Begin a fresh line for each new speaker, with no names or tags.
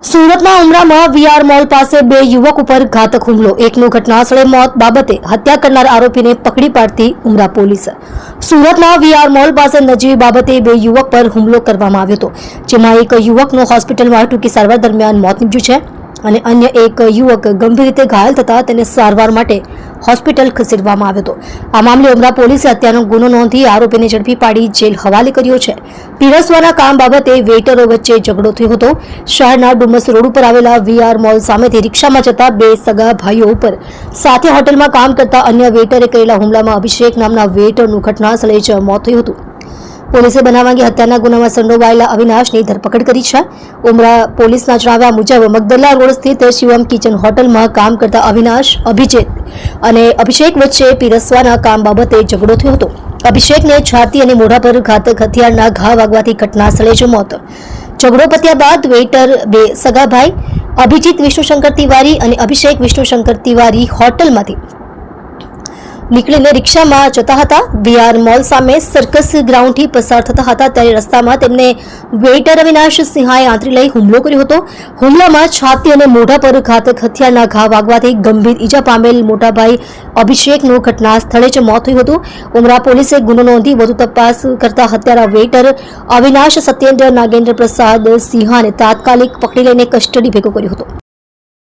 સુરતના ઉમરામાં VR mall પાસે બે યુવક ઉપર ઘાતક હુમલો, એકનું ઘટનાસ્થળે મોત બાબતે હત્યા કરનાર આરોપીને પકડી પાડતી ઉમરા પોલીસ। સુરતના વીઆર મોલ પાસે નજીવી બાબતે બે યુવક પર હુમલો કરવામાં આવ્યો હતો, જેમાં એક યુવકનું હોસ્પિટલમાં ટૂંકી સારવાર દરમિયાન મોત નીપજ્યું છે અને અન્ય એક યુવક ગંભીર રીતે ઘાયલ થતા તેને સારવાર માટે હોસ્પિટલ ખસેડવામાં આવ્યો હતો। આ મામલે ઉમરા પોલીસે હત્યાનો ગુનો નોંધી આરોપીને ઝડપી પાડી જેલ હવાલે કર્યો છે। પીરસવાના કામ બાબતે વેઇટરો વચ્ચે ઝઘડો થયો હતો। શહેરના ડુમસ રોડ ઉપર આવેલા વીઆર મોલ સામેથી રિક્ષામાં જતા બે સગા ભાઈઓ ઉપર સાથે હોટલમાં કામ કરતા અન્ય વેઇટરે કરેલા હુમલામાં અભિષેક નામના વેઇટરનું ઘટનાસ્થળે જ મોત થયું હતું। પોલીસે બનાવ અંગે હત્યાના ગુનામાં સંડોવાયેલા અવિનાશની ધરપકડ કરી છે। ઉમરા પોલીસના જણાવ્યા મુજબ મગદલ્લા રોડ સ્થિત શિવમ કિચન હોટલમાં કામ કરતા અવિનાશ, અભિષેક વચ્ચે પીરસવાના કામ બાબતે ઝઘડો થયો હતો। અભિષેકને છાતી અને મોઢા પર ઘાતક હથિયારના ઘા વાગવાથી ઘટનાસ્થળે જ મોત। ઝઘડો પત્યા બાદ વેઇટર બે સગા ભાઈ અભિજીત વિષ્ણુશંકર તિવારી અને અભિષેક વિષ્ણુશંકર તિવારી હોટલમાંથી નીકળીને રિક્ષામાં જતા હતા। વીઆર મોલ સામે સર્કસ ગ્રાઉન્ડથી પસાર થતા હતા ત્યારે રસ્તામાં તેમને વેઇટર અવિનાશ સિંહાએ આંતરી લઈ હુમલો કર્યો હતો। હુમલામાં છાતી અને મોઢા પર ઘાતક હથિયારના ઘા વાગવાથી ગંભીર ઈજા પામેલ મોટાભાઈ અભિષેકનું ઘટના સ્થળે જ મોત થયું હતું। ઉમરા પોલીસે ગુનો નોંધી વધુ તપાસ કરતા હત્યારા વેઇટર અવિનાશ સત્યેન્દ્ર નાગેન્દ્ર પ્રસાદ સિંહાને તાત્કાલિક પકડી લઈને કસ્ટડી ભેગો કર્યો હતો।